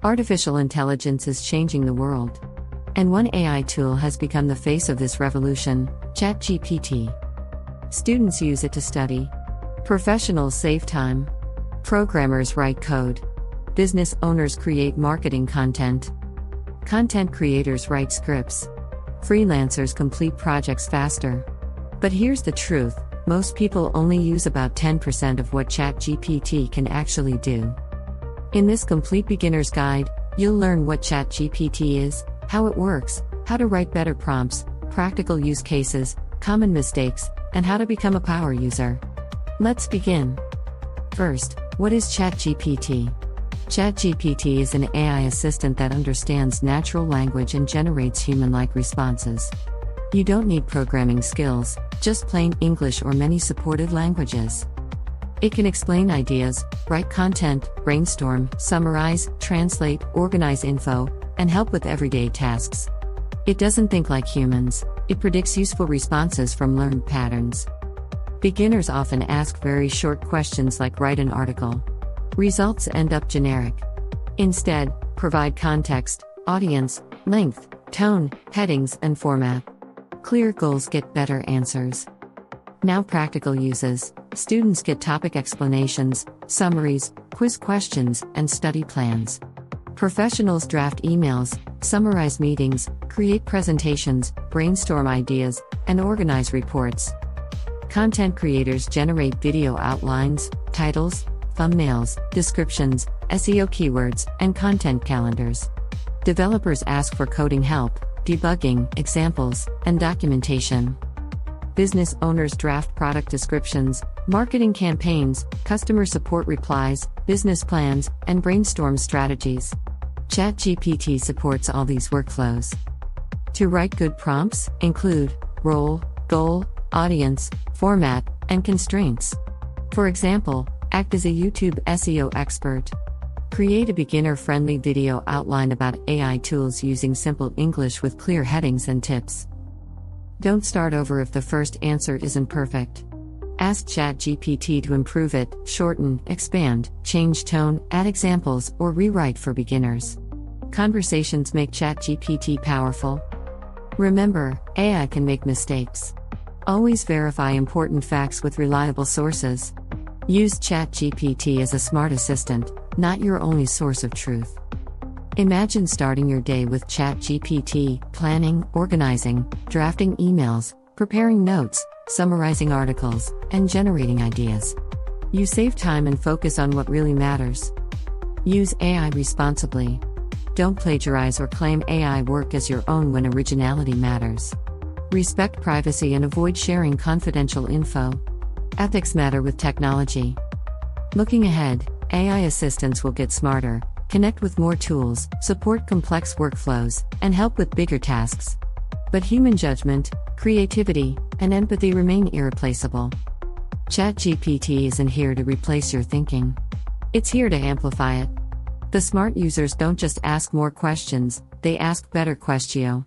Artificial intelligence is changing the world. And one AI tool has become the face of this revolution: ChatGPT. Students use it to study. Professionals save time. Programmers write code. Business owners create marketing content. Content creators write scripts. Freelancers complete projects faster. But here's the truth: most people only use about 10% of what ChatGPT can actually do. In this complete beginner's guide, you'll learn what ChatGPT is, how it works, how to write better prompts, practical use cases, common mistakes, and how to become a power user. Let's begin. First, what is ChatGPT? ChatGPT is an AI assistant that understands natural language and generates human-like responses. You don't need programming skills, just plain English or many supported languages. It can explain ideas, write content, brainstorm, summarize, translate, organize info, and help with everyday tasks. It doesn't think like humans, it predicts useful responses from learned patterns. Beginners often ask very short questions like write an article. Results end up generic. Instead, provide context, audience, length, tone, headings, and format. Clear goals get better answers. Now practical uses. Students get topic explanations, summaries, quiz questions, and study plans. Professionals draft emails, summarize meetings, create presentations, brainstorm ideas, and organize reports. Content creators generate video outlines, titles, thumbnails, descriptions, SEO keywords, and content calendars. Developers ask for coding help, debugging, examples, and documentation. Business owners draft product descriptions, marketing campaigns, customer support replies, business plans, and brainstorm strategies. ChatGPT supports all these workflows. To write good prompts, include role, goal, audience, format, and constraints. For example, act as a YouTube SEO expert. Create a beginner-friendly video outline about AI tools using simple English with clear headings and tips. Don't start over if the first answer isn't perfect. Ask ChatGPT to improve it, shorten, expand, change tone, add examples, or rewrite for beginners. Conversations make ChatGPT powerful. Remember, AI can make mistakes. Always verify important facts with reliable sources. Use ChatGPT as a smart assistant, not your only source of truth. Imagine starting your day with ChatGPT, planning, organizing, drafting emails, preparing notes, summarizing articles, and generating ideas. You save time and focus on what really matters. Use AI responsibly. Don't plagiarize or claim AI work as your own when originality matters. Respect privacy and avoid sharing confidential info. Ethics matter with technology. Looking ahead, AI assistants will get smarter, connect with more tools, support complex workflows, and help with bigger tasks. But human judgment, creativity, and empathy remain irreplaceable. ChatGPT isn't here to replace your thinking. It's here to amplify it. The smart users don't just ask more questions, they ask better questions.